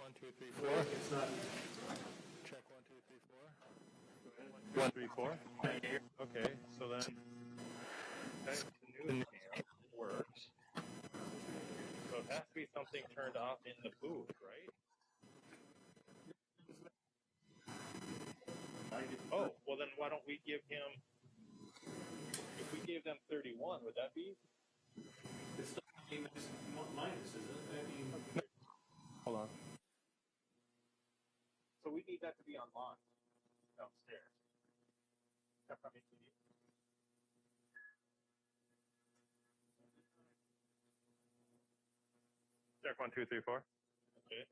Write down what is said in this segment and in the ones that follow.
1, 2, 3, 4. It's not. Check 1, 2, 3, 4. 1, 3, 4. Okay, so then the news cam works. So it has to be something turned off in the booth, right? Oh, well then why don't we give him, if we gave them 31, would that be? It's still minus, isn't it? I mean, Hold on. So we need that to be online downstairs. Check 1, 2, 3, 4. Okay.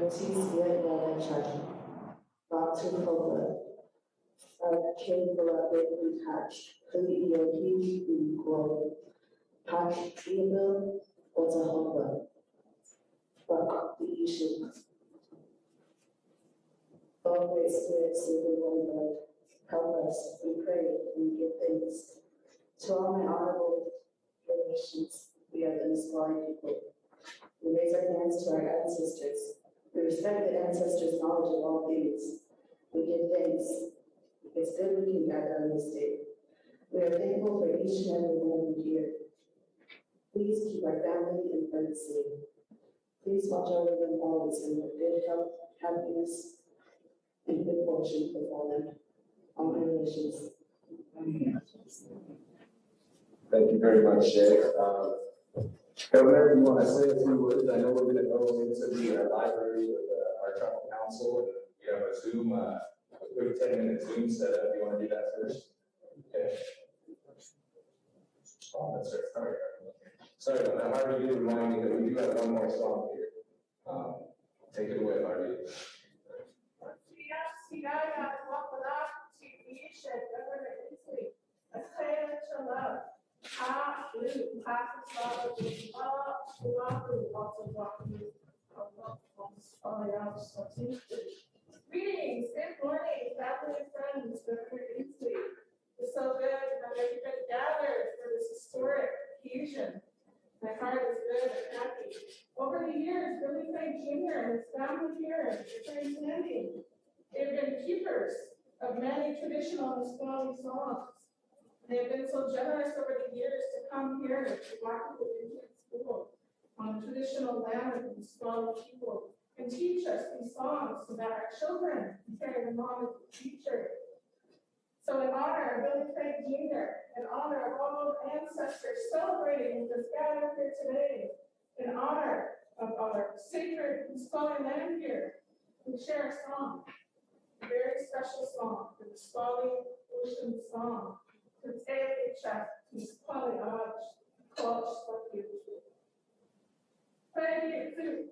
Church, Bob to Cola, King Beloved, Hatch, Eohi, Glow, Hatch, Email, Oklahoma, Buck, the issue. All great spirits live in one blood. Help us, we pray, and give thanks. To all my honorable relations, we are the Nisqually people. We raise our hands to our ancestors. We respect the ancestors' knowledge of all things. We give thanks. It's good we can gather on this day. We are thankful for each and every one of you here. Please keep our family and friends safe. Please watch over them always in their good health, happiness, and good fortune before them. All my relations. Thank you very much, Jay. Governor, you want to say a few words? I know we're going to go into the library with our tribal council, and we have a Zoom, a quick 10-minute Zoom setup. You want to do that first? Okay. Oh, that's right. Sorry about that. Harvey did remind me that we do have one more song here. Take it away, Harvey. Greetings, good morning, family and friends, Governor Inslee. It's so good that you've been gathered for this historic occasion. My heart is good and happy. Over the years, Billy Frank Jr. and his family here at the Train Landing, they've been keepers of many traditional Nisqually songs. They have been so generous over the years to come here to Wachovia Indian School on the traditional land of the Nisqually people and teach us these songs so that our children can carry them on in the future. So in honor of Billy Frank Jr., in honor of all ancestors celebrating with us gathered here today, in honor of our sacred Nisqually land here, we share a song, a very special song, the Nisqually Ocean Song. Nisqually Thank you.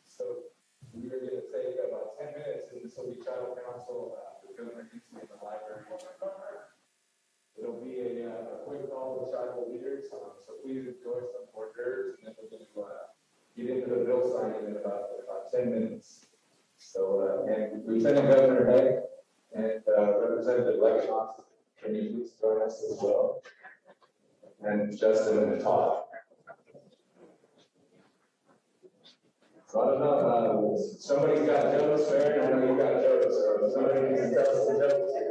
So we are going to take about 10 minutes, and this will be tribal council with Governor Inslee in the library. It'll be a quick call with tribal leaders, so please enjoy some hors d'oeuvres, and then we're going to get into the bill signing in about 10 minutes. So, and Lieutenant Governor Heck and Representative Leckhoff, can you please join us as well? And Justin and Todd. So I don't know, somebody's got jokes there, and I know you got jokes, so somebody needs to tell us some jokes here.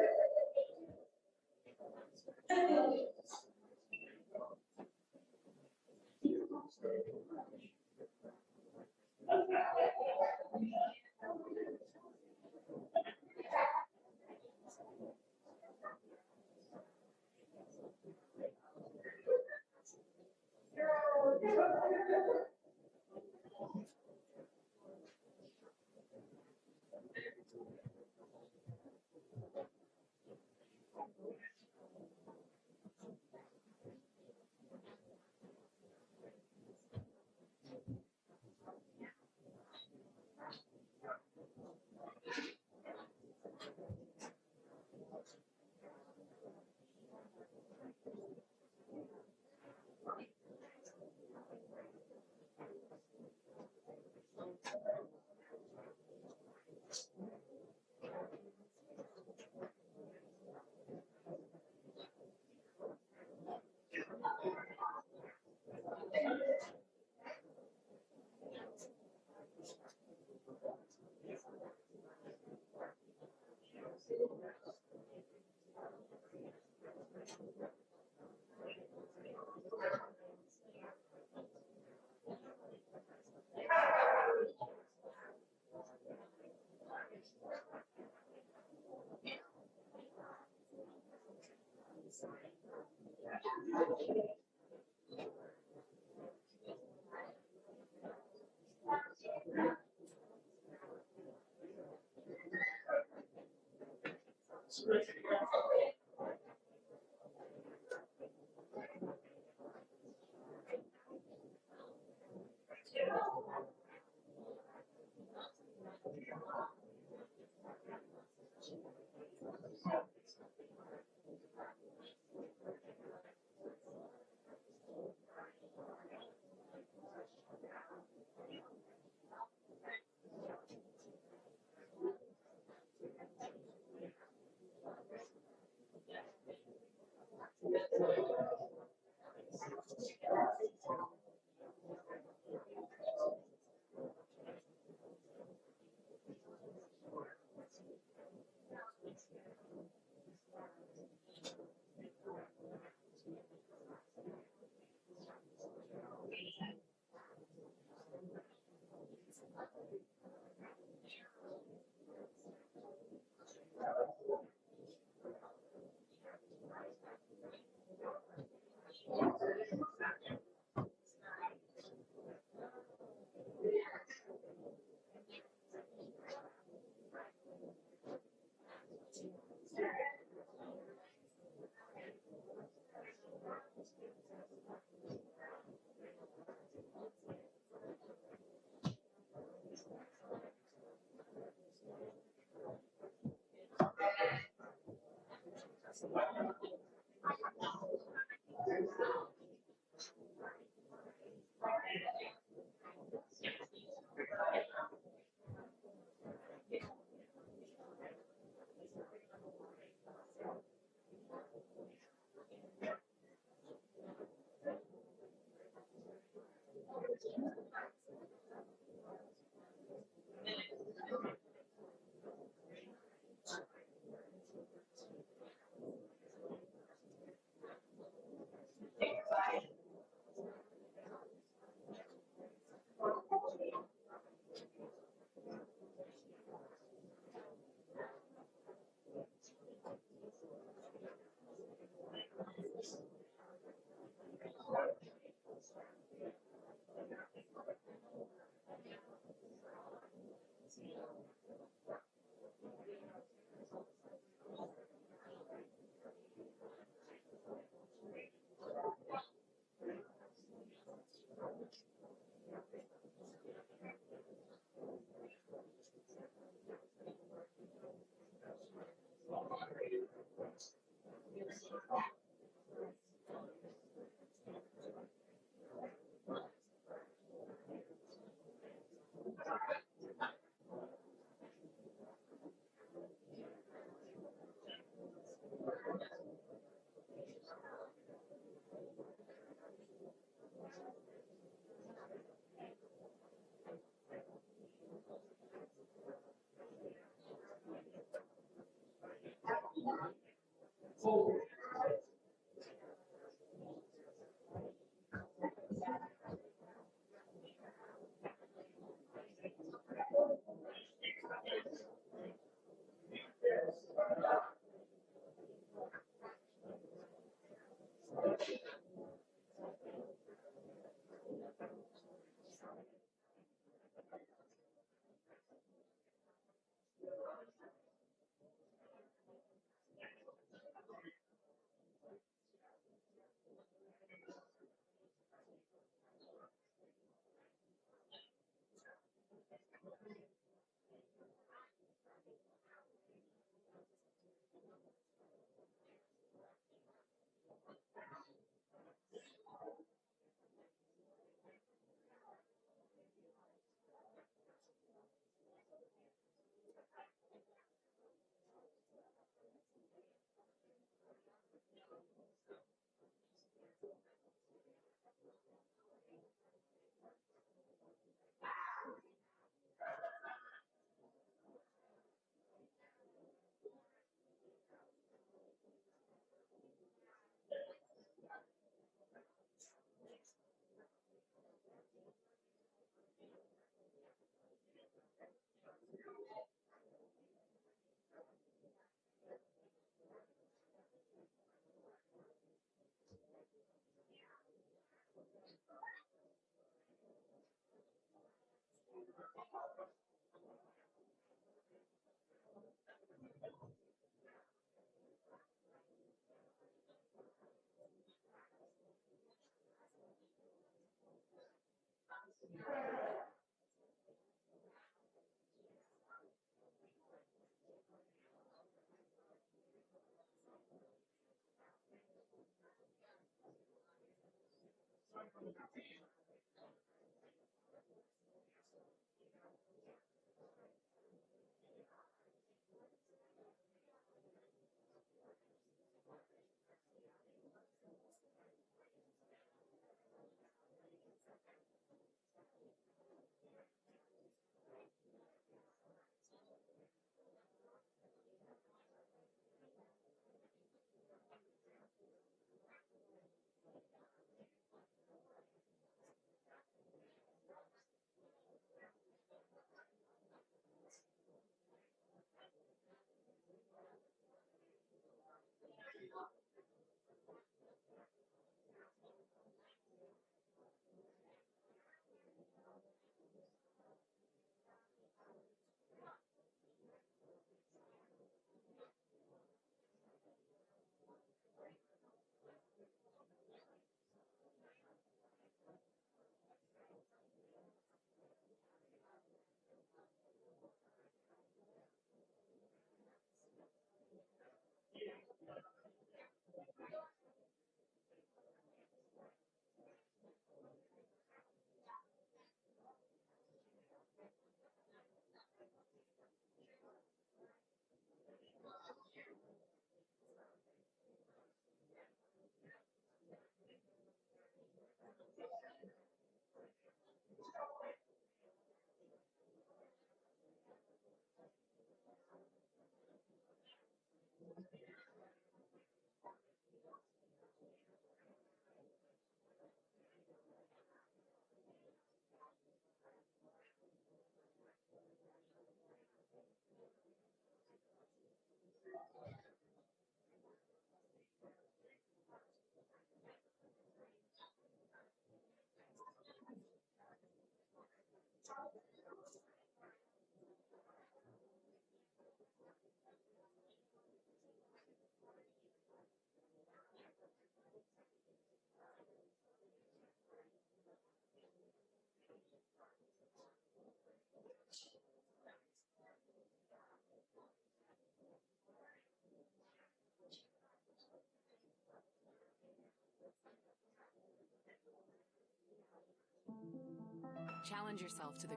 Challenge yourself to the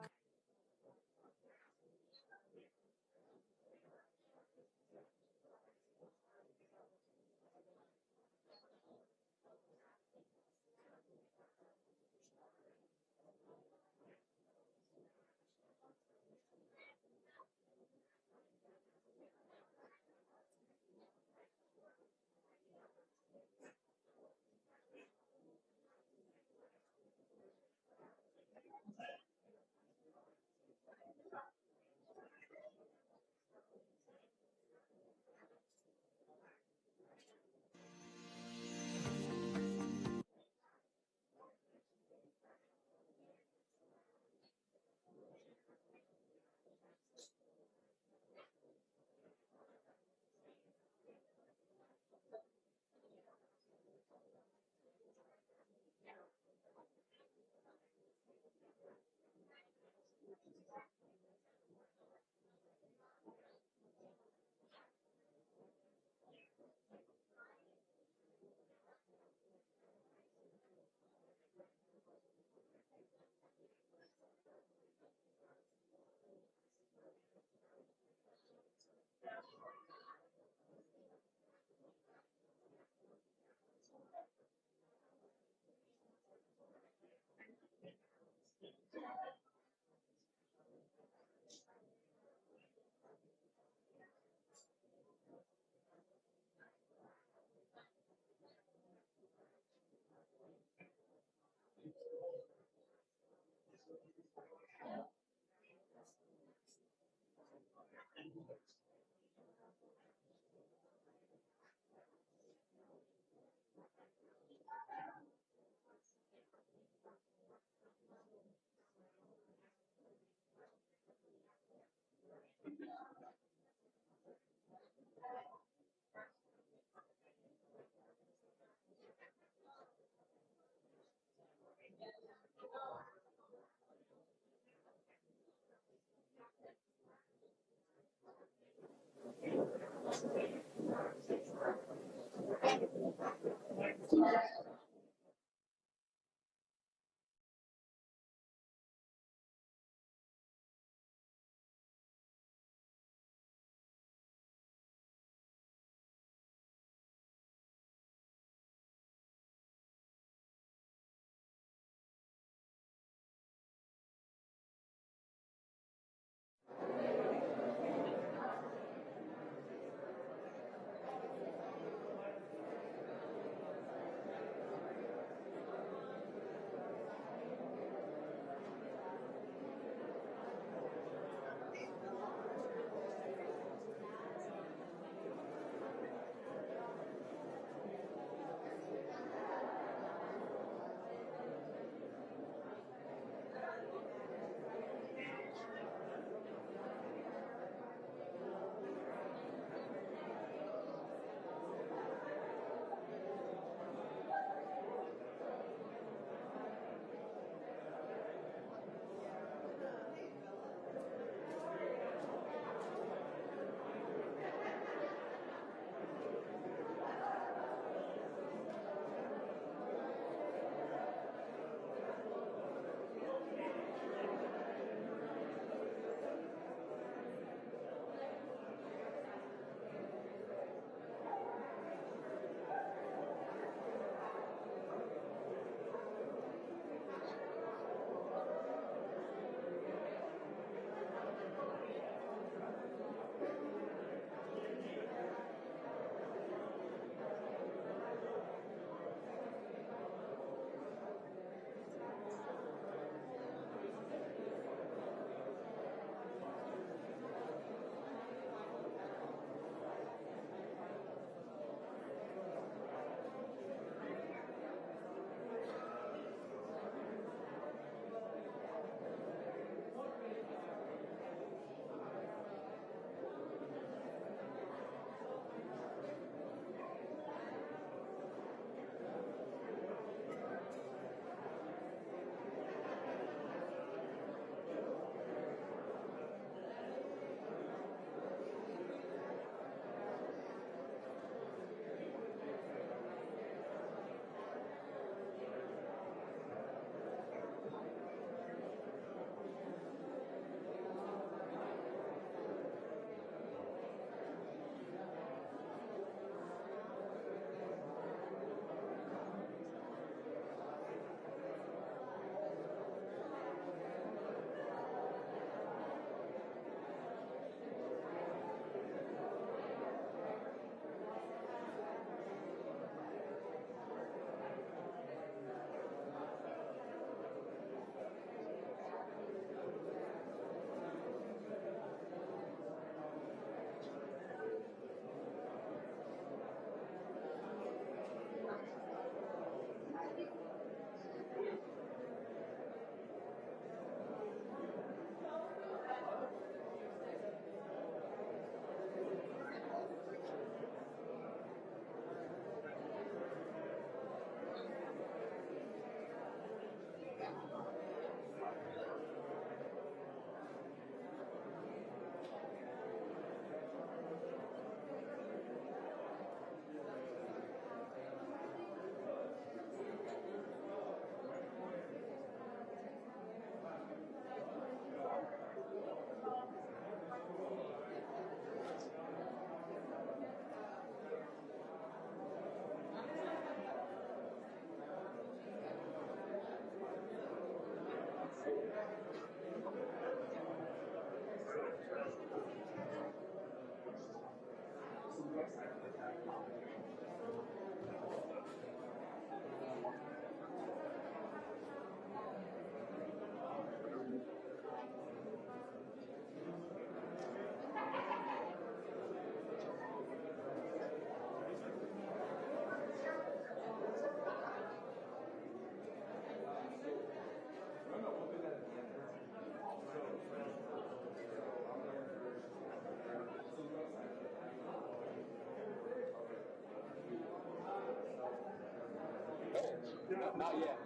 Not yet.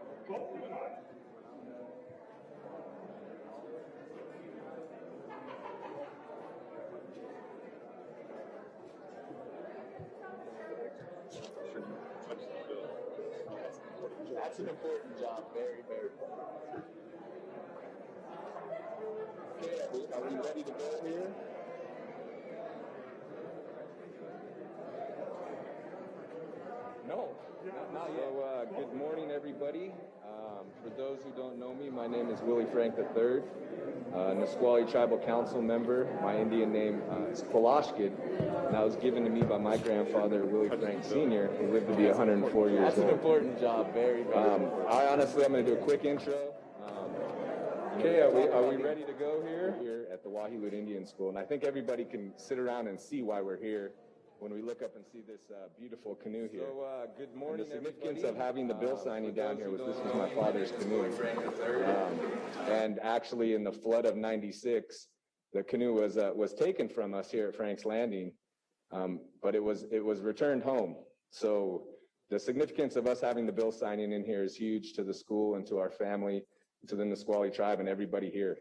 That's an important job. Very, very important. Okay, are we ready to go here? No, not yet. So, good morning, everybody. For those who don't know me, my name is Willie Frank III, Nisqually Tribal Council member. My Indian name is Kolashkid, and that was given to me by my grandfather, Willie Frank Sr., who lived to be 104 years old. That's an important job, very, very important. I'm going to do a quick intro. Okay, are we ready to go here? Here at the Wahilut Indian School, and I think everybody can sit around and see why we're here when we look up and see this beautiful canoe here. So, good morning, and the significance of having the bill signing down here was this was my father's canoe. And actually, in the flood of '96, the canoe was taken from us here at Frank's Landing, but it was returned home. So the significance of us having the bill signing in here is huge to the school and to our family, to the Nisqually tribe, and everybody here.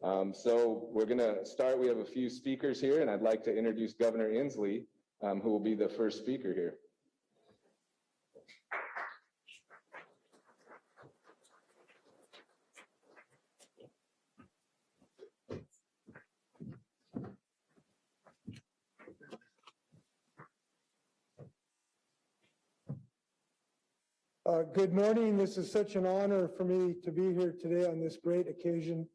So we're going to start. We have a few speakers here, and I'd like to introduce Governor Inslee, who will be the first speaker here. Good morning. This is such an honor for me to be here today on this great occasion.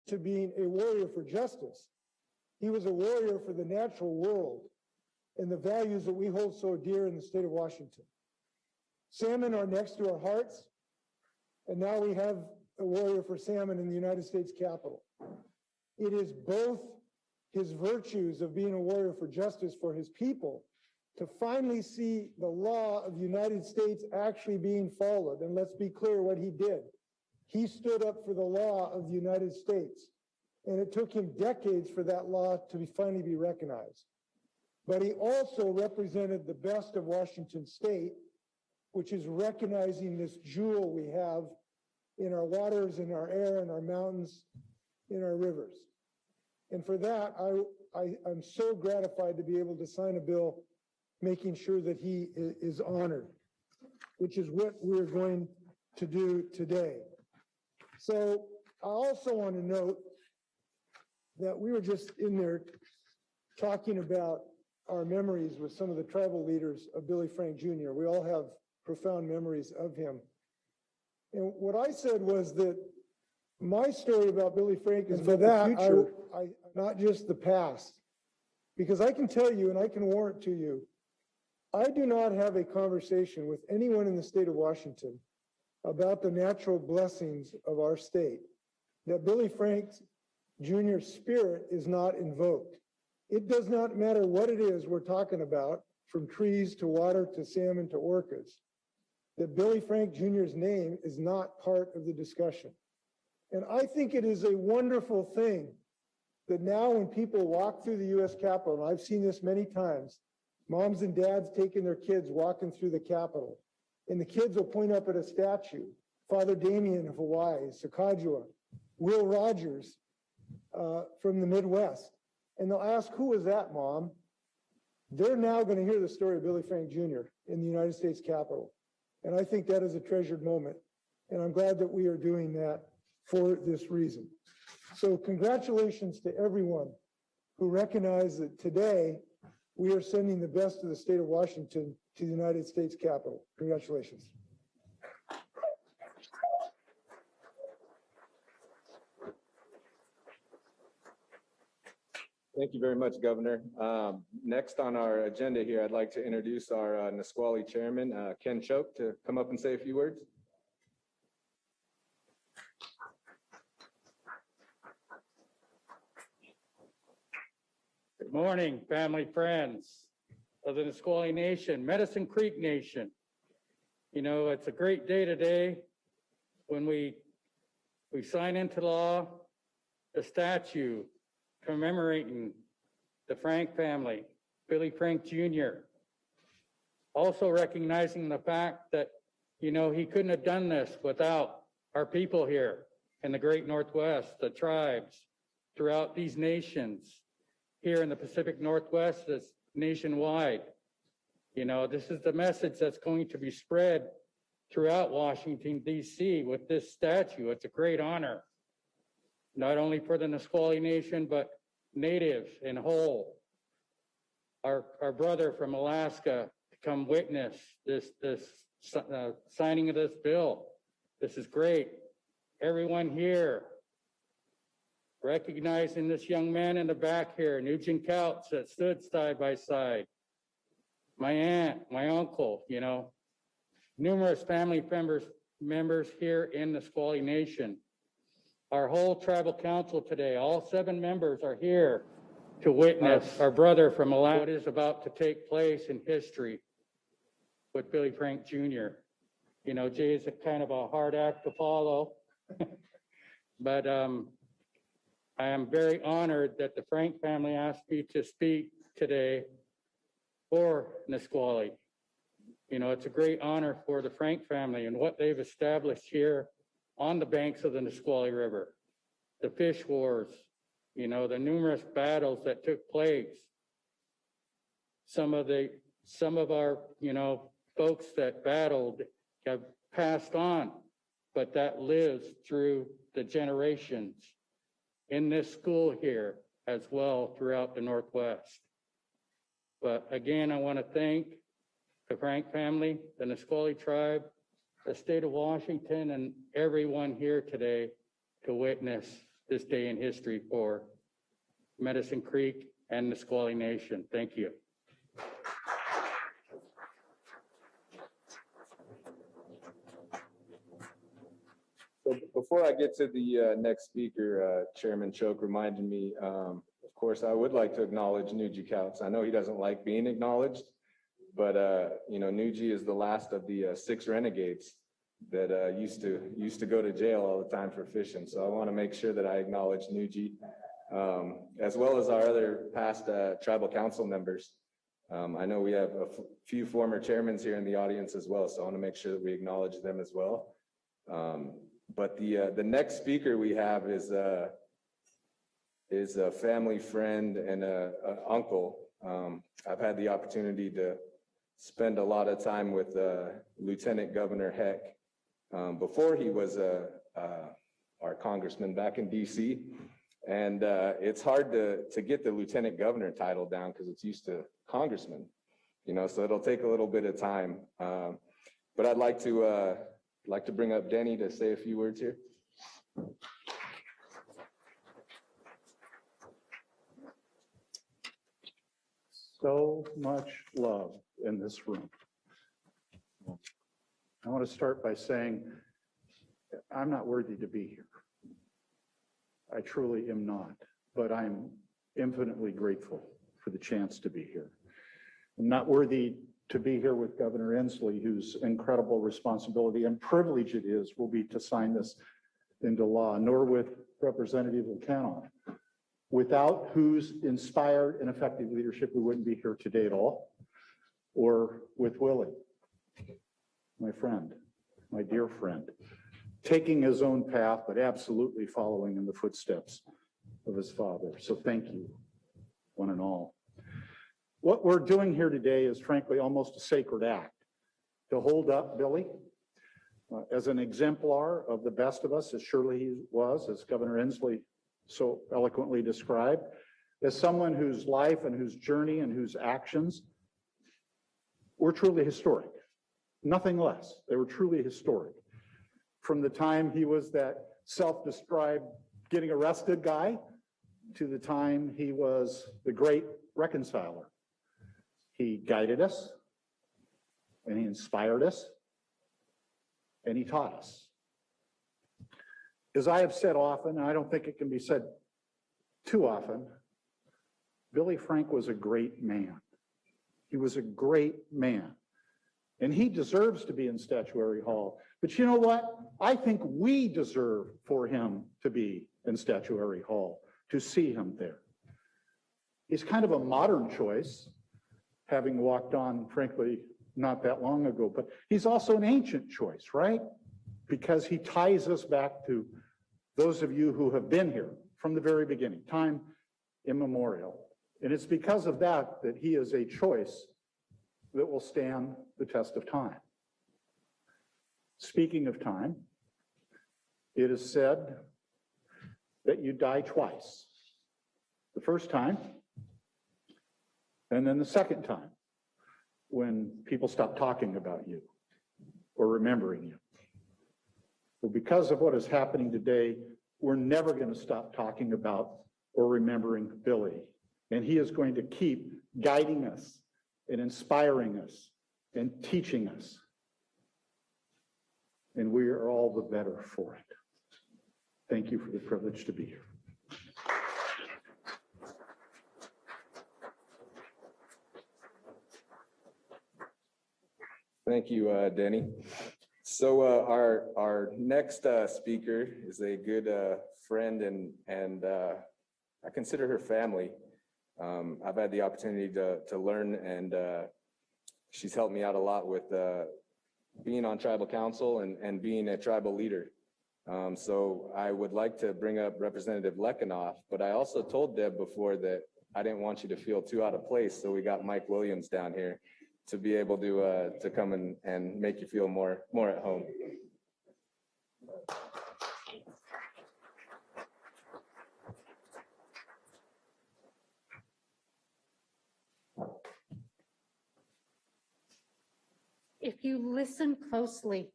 To being a warrior for justice. He was a warrior for the natural world and the values that we hold so dear in the state of Washington. Salmon are next to our hearts, and now we have a warrior for salmon in the United States Capitol. It is both his virtues of being a warrior for justice for his people to finally see the law of the United States actually being followed. And let's be clear what he did. He stood up for the law of the United States, and it took him decades for that law to finally be recognized. But he also represented the best of Washington State, which is recognizing this jewel we have in our waters, in our air, in our mountains, in our rivers. And for that, I'm so gratified to be able to sign a bill making sure that he is honored, which is what we're going to do today. So I also want to note that we were just in there talking about our memories with some of the tribal leaders of Billy Frank Jr. We all have profound memories of him. And what I said was that my story about Billy Frank is for that, I not just the past. Because I can tell you, and I can warrant to you, I do not have a conversation with anyone in the state of Washington about the natural blessings of our state, that Billy Frank Jr.'s spirit is not invoked. It does not matter what it is we're talking about, from trees to water to salmon to orcas, that Billy Frank Jr.'s name is not part of the discussion. And I think it is a wonderful thing that now when people walk through the U.S. Capitol, and I've seen this many times, moms and dads taking their kids walking through the Capitol, and the kids will point up at a statue, Father Damien of Hawaii, Sacagawea, Will Rogers from the Midwest, and they'll ask, who was that, Mom? They're now going to hear the story of Billy Frank Jr. in the United States Capitol. And I think that is a treasured moment. And I'm glad that we are doing that for this reason. So congratulations to everyone who recognize that today we are sending the best of the state of Washington to the United States Capitol. Congratulations. Thank you very much, Governor. Next on our agenda here, I'd like to introduce our Nisqually Chairman, Ken Choke, to come up and say a few words. Good morning, family, friends of the Nisqually Nation, Medicine Creek Nation. You know, it's a great day today when we sign into law a statue commemorating the Frank family, Billy Frank Jr. Also recognizing the fact that, you know, he couldn't have done this without our people here in the great Northwest, the tribes throughout these nations. Here in the Pacific Northwest, that's nationwide. You know, this is the message that's going to be spread throughout Washington, D.C. with this statue. It's a great honor, not only for the Nisqually Nation, but native and whole. Our brother from Alaska to come witness this signing of this bill. This is great. Everyone here, recognizing this young man in the back here, Nugent Couch, that stood side by side. My aunt, my uncle, you know, numerous family members here in the Nisqually Nation. Our whole tribal council today, all 7 members are here to witness our brother from Alaska, what is about to take place in history with Billy Frank Jr. You know, Jay is a kind of a hard act to follow, but I am very honored that the Frank family asked me to speak today for Nisqually. You know, it's a great honor for the Frank family and what they've established here on the banks of the Nisqually River, the fish wars, you know, the numerous battles that took place. Some of our, you know, folks that battled have passed on, but that lives through the generations in this school here as well throughout the Northwest. But again, I want to thank the Frank family, the Nisqually tribe, the state of Washington, and everyone here today to witness this day in history for Medicine Creek and Nisqually Nation. Thank you. So before I get to the next speaker, Chairman Choke reminded me, of course, I would like to acknowledge Nuji Couch. I know he doesn't like being acknowledged, but you know, Nuji is the last of the 6 renegades that used to go to jail all the time for fishing. So I want to make sure that I acknowledge Nuji, as well as our other past tribal council members. I know we have a few former chairmen here in the audience as well, so I want to make sure that we acknowledge them as well. But the next speaker we have is a family friend and a uncle. I've had the opportunity to spend a lot of time with Lieutenant Governor Heck before he was our congressman back in DC. And it's hard to get the lieutenant governor title down because it's used to congressman, you know, so it'll take a little bit of time. But I'd like to bring up Denny to say a few words here. So much love in this room. I want to start by saying I'm not worthy to be here. I truly am not, but I'm infinitely grateful for the chance to be here. I'm not worthy to be here with Governor Inslee, whose incredible responsibility and privilege it is will be to sign this into law, nor with Representative O'Connell, without whose inspired and effective leadership we wouldn't be here today at all, or with Willie, my friend, my dear friend, taking his own path, but absolutely following in the footsteps of his father. So thank you, one and all. What we're doing here today is frankly almost a sacred act, to hold up Billy as an exemplar of the best of us, as surely he was, as Governor Inslee so eloquently described, as someone whose life and whose journey and whose actions were truly historic, nothing less. They were truly historic. From the time he was that self-described getting arrested guy to the time he was the great reconciler. He guided us, and he inspired us, and he taught us. As I have said often, and I don't think it can be said too often, Billy Frank was a great man. He was a great man. And he deserves to be in Statuary Hall. But you know what? I think we deserve for him to be in Statuary Hall, to see him there. He's kind of a modern choice, having walked on, frankly, not that long ago, but he's also an ancient choice, right? Because he ties us back to those of you who have been here from the very beginning, time immemorial. And it's because of that that he is a choice that will stand the test of time. Speaking of time, it is said that you die twice. The first time, and then the second time, when people stop talking about you or remembering you. Well, because of what is happening today, we're never going to stop talking about or remembering Billy. And he is going to keep guiding us and inspiring us and teaching us. And we are all the better for it. Thank you for the privilege to be here. Thank you, Denny. So our next speaker is a good friend and I consider her family. I've had the opportunity to learn, and she's helped me out a lot with being on tribal council and being a tribal leader. So I would like to bring up Representative Lekanoff, but I also told Deb before that I didn't want you to feel too out of place, so we got Mike Williams down here to be able to come and make you feel more at home. If you listen closely,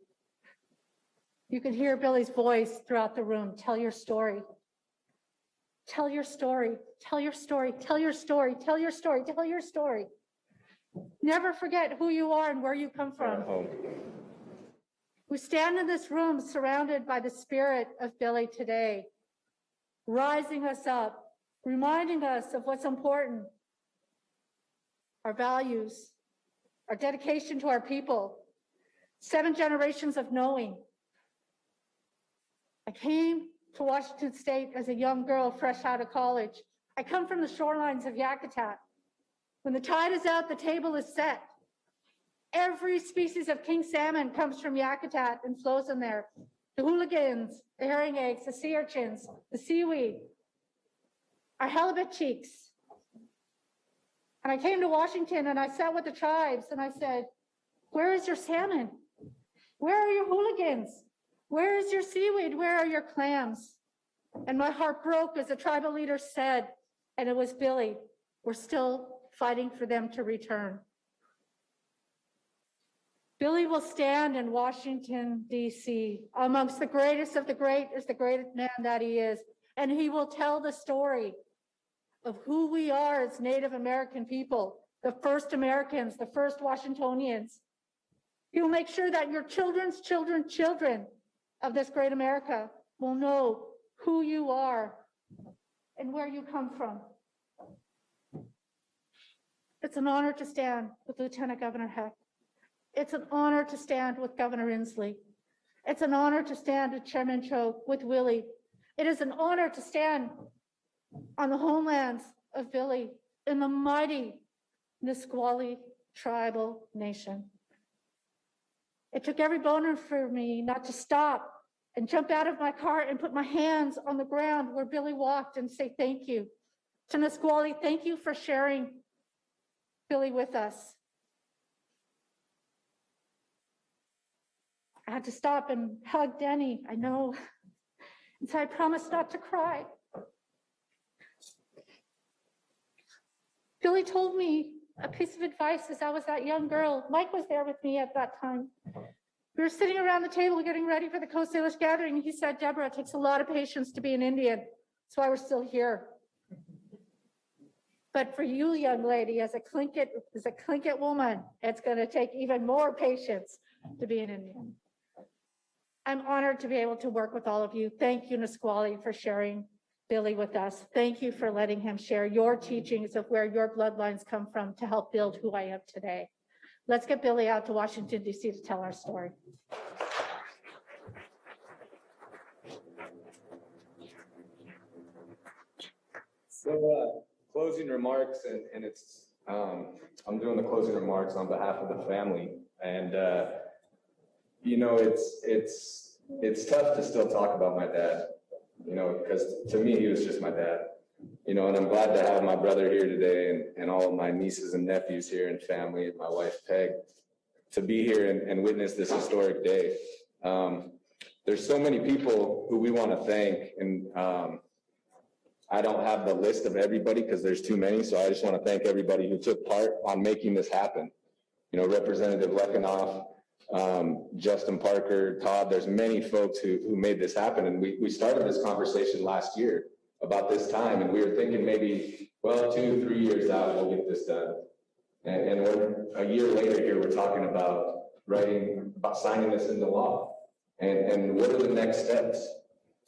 you can hear Billy's voice throughout the room. Tell your story. Tell your story. Tell your story. Tell your story. Tell your story. Tell your story. Never forget who you are and where you come from. We stand in this room surrounded by the spirit of Billy today, rising us up, reminding us of what's important, our values, our dedication to our people, 7 generations of knowing. I came to Washington State as a young girl fresh out of college. I come from the shorelines of Yakutat. When the tide is out, the table is set. Every species of king salmon comes from Yakutat and flows in there. The hooligans, the herring eggs, the sea urchins, the seaweed, our halibut cheeks. And I came to Washington and I sat with the tribes and I said, where is your salmon? Where are your hooligans? Where is your seaweed? Where are your clams? And my heart broke as the tribal leader said, and it was Billy, we're still fighting for them to return. Billy will stand in Washington, D.C. amongst the greatest of the great as the greatest man that he is. And he will tell the story of who we are as Native American people, the first Americans, the first Washingtonians. He will make sure that your children's children of this great America will know who you are and where you come from. It's an honor to stand with Lieutenant Governor Heck. It's an honor to stand with Governor Inslee. It's an honor to stand with Chairman Cho, with Willie. It is an honor to stand on the homelands of Billy in the mighty Nisqually tribal nation. It took every boner for me not to stop and jump out of my car and put my hands on the ground where Billy walked and say thank you. To Nisqually, thank you for sharing Billy with us. I had to stop and hug Denny, I know. And so I promised not to cry. Billy told me a piece of advice as I was that young girl. Mike was there with me at that time. We were sitting around the table getting ready for the Coast Salish gathering. And he said, Deborah, it takes a lot of patience to be an Indian. That's why we're still here. But for you, young lady, as a Tlingit woman, it's going to take even more patience to be an Indian. I'm honored to be able to work with all of you. Thank you, Nisqually, for sharing Billy with us. Thank you for letting him share your teachings of where your bloodlines come from to help build who I am today. Let's get Billy out to Washington, D.C. to tell our story. So closing remarks, and it's I'm doing the closing remarks on behalf of the family, and you know, it's tough to still talk about my dad, you know, because to me he was just my dad, you know, and I'm glad to have my brother here today and all of my nieces and nephews here and family and my wife Peg to be here and witness this historic day. There's so many people who we want to thank, and I don't have the list of everybody because there's too many, so I just want to thank everybody who took part on making this happen. You know, Representative Lekanoff, Justin Parker, Todd, there's many folks who made this happen. And we started this conversation last year about this time, and we were thinking maybe, well, 2-3 years out, we'll get this done. And a year later here, we're talking about signing this into law. And what are the next steps?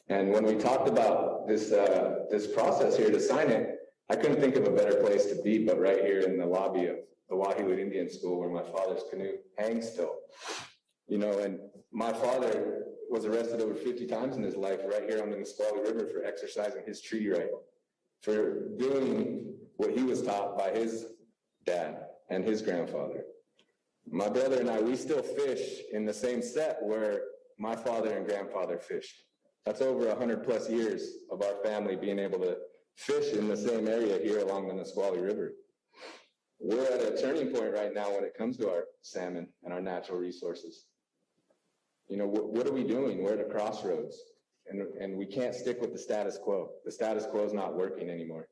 And when we talked about this process here to sign it, I couldn't think of a better place to be but right here in the lobby of the Wahilot Indian School where my father's canoe hangs still. You know, and my father was arrested over 50 times in his life right here on the Nisqually River for exercising his treaty right, for doing what he was taught by his dad and his grandfather. My brother and I, we still fish in the same set where my father and grandfather fished. That's over 100+ years of our family being able to fish in the same area here along the Nisqually River. We're at a turning point right now when it comes to our salmon and our natural resources. You know, what are we doing? We're at a crossroads, and we can't stick with the status quo. The status quo is not working anymore.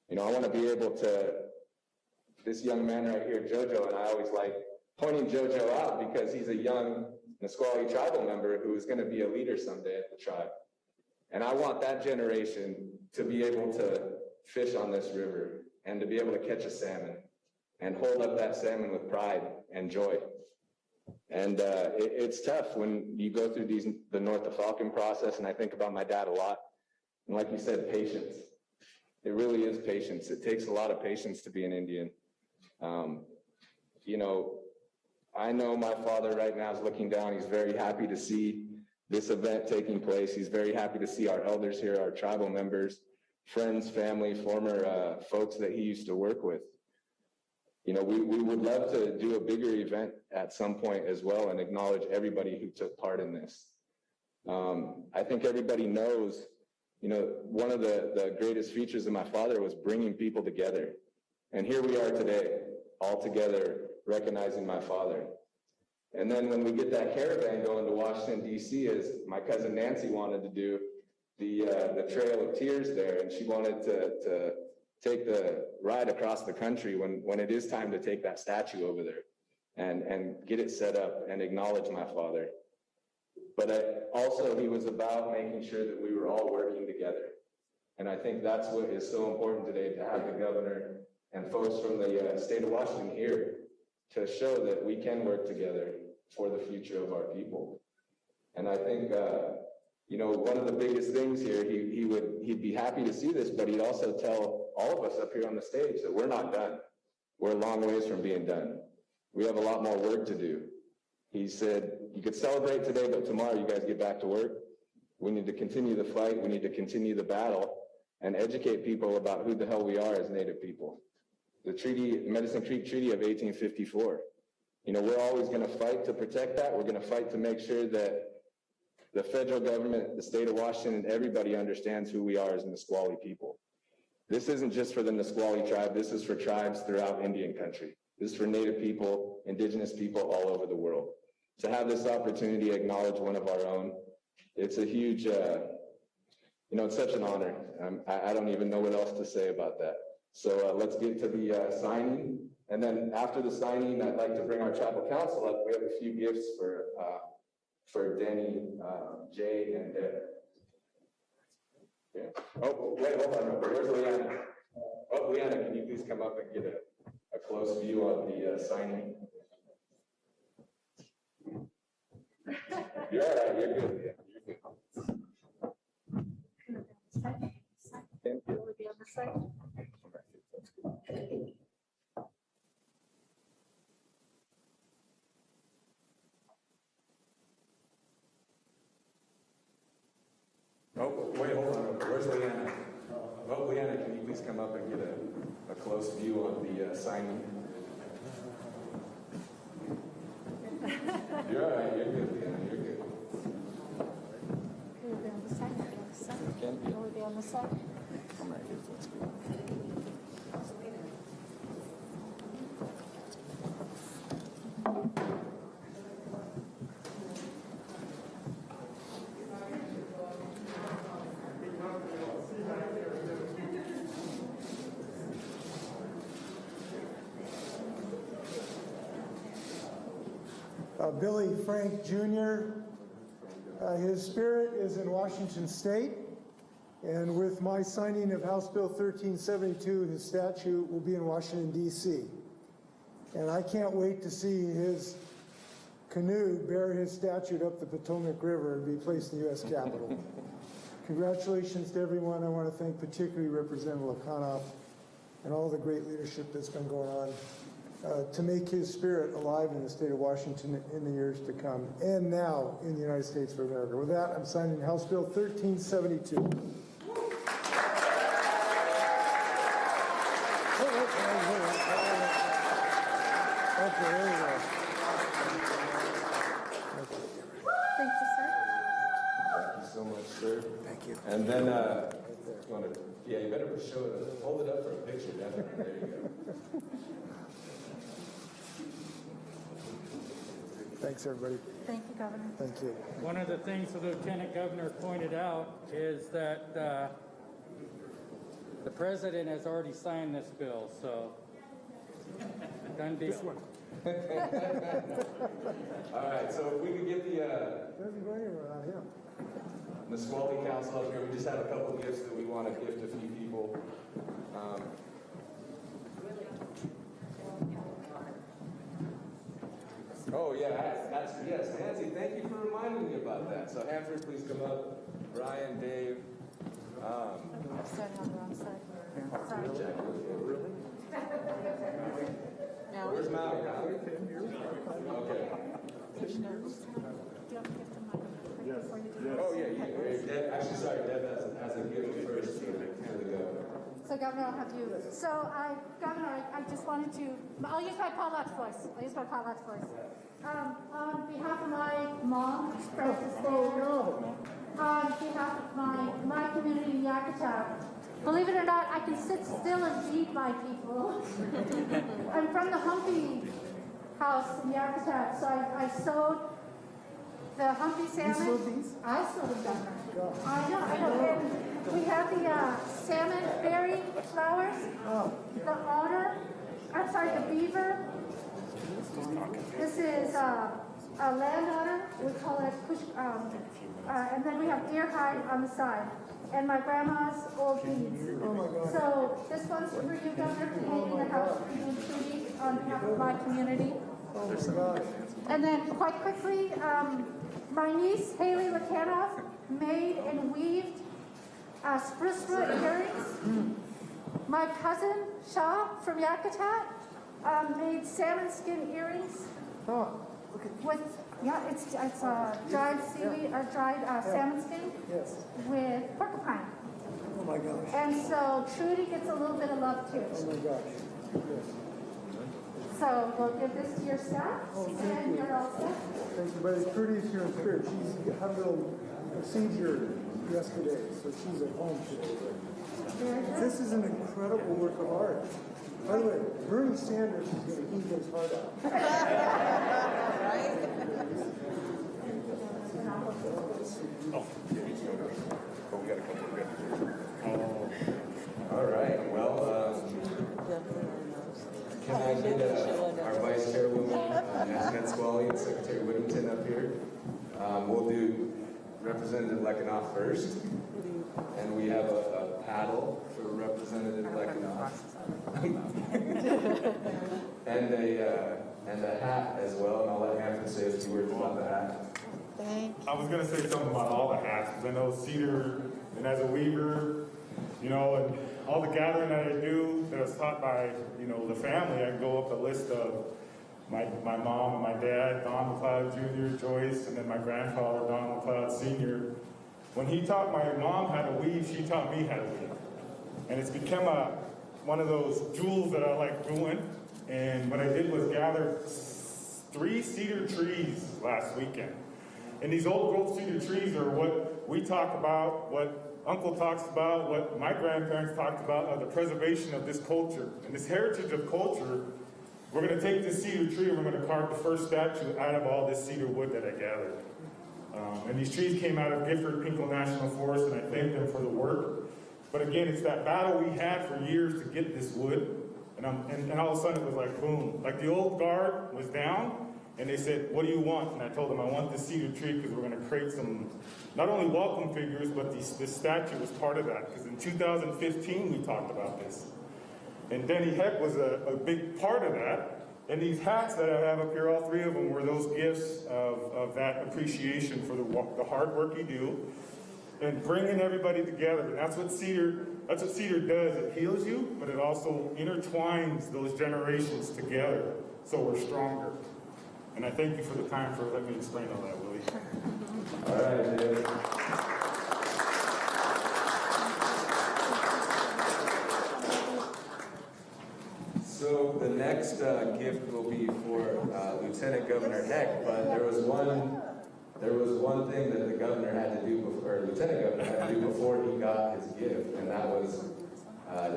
You know, I want to be able to, this young man right here, Jojo, and I always like pointing Jojo out because he's a young Nisqually tribal member who is going to be a leader someday at the tribe. And I want that generation to be able to fish on this river and to be able to catch a salmon and hold up that salmon with pride and joy. And it's tough when you go through the North of Falcon process, and I think about my dad a lot. And like you said, patience. It really is patience. It takes a lot of patience to be an Indian. You know, I know my father right now is looking down. He's very happy to see this event taking place. He's very happy to see our elders here, our tribal members, friends, family, former folks that he used to work with. You know, we would love to do a bigger event at some point as well and acknowledge everybody who took part in this. I think everybody knows, you know, one of the greatest features of my father was bringing people together And here we are today, all together, recognizing my father. And then when we get that caravan going to Washington, D.C., as my cousin Nancy wanted to do, the Trail of Tears there, and she wanted to take the ride across the country when it is time to take that statue over there and get it set up and acknowledge my father. But also he was about making sure that we were all working together. And I think that's what is so important today, to have the governor and folks from the state of Washington here to show that we can work together for the future of our people. And I think, you know, one of the biggest things here, he'd be happy to see this, but he'd also tell all of us up here on the stage that we're not done. We're a long ways from being done. We have a lot more work to do. He said, you could celebrate today, but tomorrow you guys get back to work. We need to continue the fight. We need to continue the battle and educate people about who the hell we are as Native people. The treaty, Medicine Creek Treaty of 1854. You know, we're always going to fight to protect that. We're going to fight to make sure that the federal government, the state of Washington, everybody understands who we are as Nisqually people. This isn't just for the Nisqually tribe. This is for tribes throughout Indian country. This is for Native people, Indigenous people all over the world. To have this opportunity to acknowledge one of our own, it's a huge, you know, it's such an honor. I don't even know what else to say about that. So let's get to the signing. And then after the signing, I'd like to bring our tribal council up. We have a few gifts for Danny, Jay, and Deb. Yeah. Oh, wait, hold on. Where's Leanna? Oh, Leanna, can you please come up and get a close view of the signing? You're all right. You're good. Yeah, you're good. Will it be on the side? Oh, wait, hold on. Where's Leanna? Oh, Leanna, can you please come up and get a close view of the signing? You're all right. You're good, Leanna. You're good. Will it be on the side? Will it be on the side? Can be. Will it be on the side? I'm right here. That's good. Billy Frank Jr., his spirit is in Washington State, and with my signing of House Bill 1372, his statue will be in Washington, D.C. And I can't wait to see his canoe bear his statue up the Potomac River and be placed in the U.S. Capitol. Congratulations to everyone. I want to thank particularly Representative Lakonoff and all the great leadership that's been going on to make his spirit alive in the state of Washington in the years to come, and now in the United States of America. With that, I'm signing House Bill 1372. Okay, there you go. Thank you, sir. Thank you so much, sir. Thank you. And then, you want to, yeah, you better show it, hold it up for a picture, definitely. There you go. Thanks, everybody. Thank you, Governor. Thank you. One of the things the Lieutenant Governor pointed out is that the president has already signed this bill, so done deal. This one. All right, so if we could get Doesn't go anywhere without him. the Nisqually Council up here, we just have a couple of gifts that we want to gift a few people. Oh, yeah, yes, Nancy, thank you for reminding me about that. So Hanford, please come up. Brian, Dave. Starting on the wrong side. Sorry. Really? No. Where's Mallory? Okay. Oh, yeah, Deb, actually, sorry, Deb has a gift first for the governor. So Governor, I'll have you. So Governor, I just wanted to, I'll use my potlatch voice. On behalf of my mom, Frances Thayer, on behalf of my community in Yakutat, Believe it or not, I can sit still and feed my people. I'm from the Humpy house in Yakutat, so I sewed the Humpy salmon. You sewed these? I sewed them down there. I know. And we have the salmon berry flowers, the otter, I'm sorry, the beaver. This is a land otter, we call it push, and then we have deer hide on the side. And my grandma's old beads. Oh my God. So this one's for you, Governor, for hanging in the house for doing treaty on behalf of my community. Oh my gosh. And then quite quickly, my niece, Haley Lakanoff, made and weaved spruce root earrings. My cousin, Shaw, from Yakutat, made salmon skin earrings Oh, okay. with, it's dried seaweed, or dried salmon skin Yes. with porcupine. Oh my gosh. And so Trudy gets a little bit of love too. Oh my gosh. Yes. So we'll give this to your staff, and you're all set. Thank you, but Trudy's here in spirit. She had a little procedure yesterday, so she's at home today. Very good. This is an incredible work of art. By the way, Bernie Sanders is going to eat his heart out. All right, well, can I get our Vice Chairwoman, Nancy Squally, and Secretary Whittington up here? We'll do Representative Lekanoff first, and we have a paddle for Representative Lekanoff. and a hat as well, and I'll let Hanford say a few words about the hat. I was going to say something about all the hats, because I know Cedar, and as a weaver, you know, and all the gathering that I do that was taught by, you know, the family, I can go up the list of my mom and my dad, Don McLeod Jr., Joyce, and then my grandfather, Don McLeod Sr. When he taught my mom how to weave, she taught me how to weave. And it's become one of those jewels that I like doing. And what I did was gather 3 cedar trees last weekend. And these old growth cedar trees are what we talk about, what Uncle talks about, what my grandparents talked about, of the preservation of this culture. And this heritage of culture, we're going to take this cedar tree and we're going to carve the first statue out of all this cedar wood that I gathered. And these trees came out of Gifford-Pinkel National Forest, and I thank them for the work. But again, it's that battle we had for years to get this wood. And all of a sudden it was like, boom. Like the old guard was down, and they said, what do you want? And I told them, I want this cedar tree because we're going to create some, not only welcome figures, but this statue was part of that. Because in 2015, we talked about this. And Denny Heck was a big part of that. And these hats that I have up here, all 3 of them, were those gifts of that appreciation for the hard work you do and bringing everybody together. And that's what cedar does. It heals you, but it also intertwines those generations together so we're stronger. And I thank you for the time for letting me explain all that, Willie. All right, David. So the next gift will be for Lieutenant Governor Heck, but there was one thing that the governor had to do before, or Lieutenant Governor had to do before he got his gift, and that was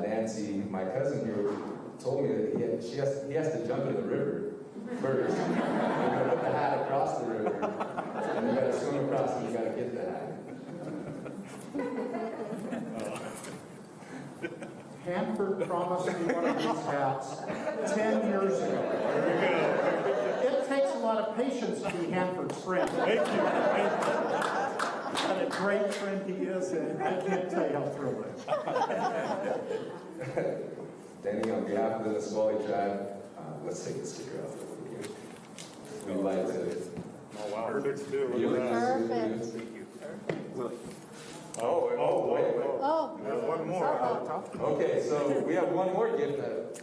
Nancy, my cousin here, told me that he has to jump in the river first. You gotta put the hat across the river, and you gotta swim across, and you gotta get the hat. Hanford promised me one of these hats 10 years ago. It takes a lot of patience to be Hanford's friend. Thank you. What a great friend he is, and I can't tell you how thrilled I am. Danny, on behalf of the Nisqually tribe, let's take the sticker off. We'd like to. Oh, wow. Perfect, too. Look at that. Perfect. Thank you. Wait. Oh. There's one more. Okay, so we have one more gift that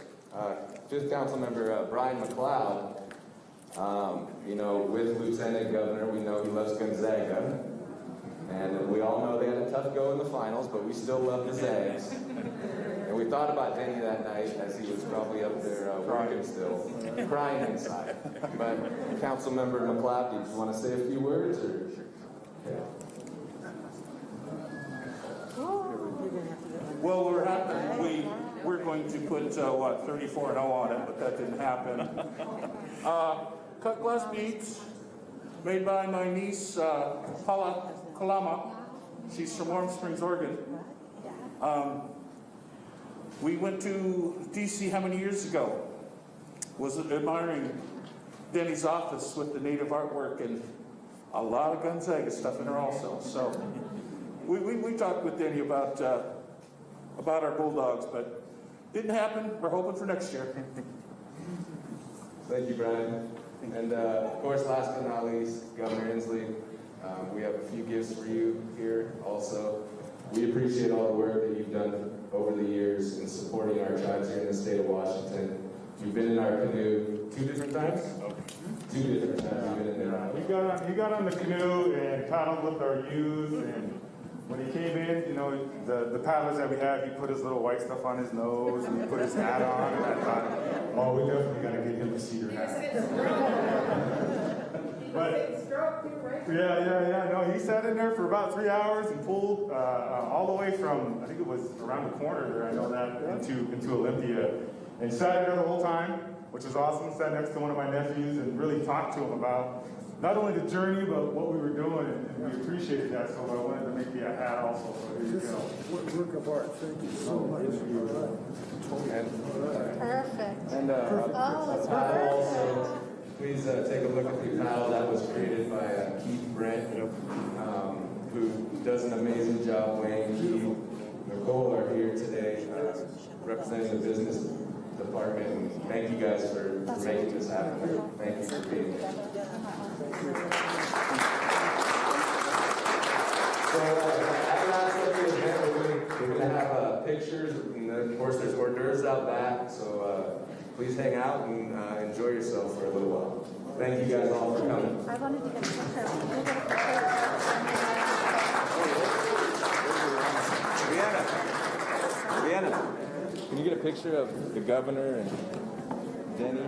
Fifth Council Member Brian McLeod. You know, with Lieutenant Governor, we know he loves Gonzaga. And we all know they had a tough go in the finals, but we still love the Zags. And we thought about Denny that night as he was probably up there working still, crying inside. But Councilmember McLeod, did you want to say a few words? Or? Well, we're going to put, 34-0 on it, but that didn't happen. Cut glass beads made by my niece, Paula Kalama. She's from Warm Springs, Oregon. We went to DC how many years ago? Was admiring Denny's office with the native artwork and a lot of Gonzaga stuff in there also. So we talked with Denny about our Bulldogs, but didn't happen. We're hoping for next year. Thank you, Brian. And of course, last but not least, Governor Inslee, we have a few gifts for you here also. We appreciate all the work that you've done over the years in supporting our tribes here in the state of Washington. You've been in our canoe 2 different times? 2 different times you've been in there. He got on the canoe and paddled with our youth, and when he came in, you know, the paddlers that we have, he put his little white stuff on his nose and he put his hat on, and I thought, oh, we definitely gotta get him a cedar hat. But yeah. No, he sat in there for about 3 hours and pulled all the way from, I think it was around the corner there, I know that, into Olympia, and sat there the whole time, which was awesome. Sat next to one of my nephews and really talked to him about not only the journey, but what we were doing, and we appreciated that. So I wanted to make you a hat also. So here you go. Work of art. Thank you so much. Perfect. And also, please take a look at the panel that was created by Keith Brent, who does an amazing job. Wayne, Keith, Nicole are here today representing the business department. And thank you guys for making this happen. Thank you for being here. So at last of the event, we're going to have pictures, and then, of course there's hors d'oeuvres out back. So please hang out and enjoy yourself for a little while. Thank you guys all for coming. I wanted to get a picture. Brianna, can you get a picture of the governor and Denny?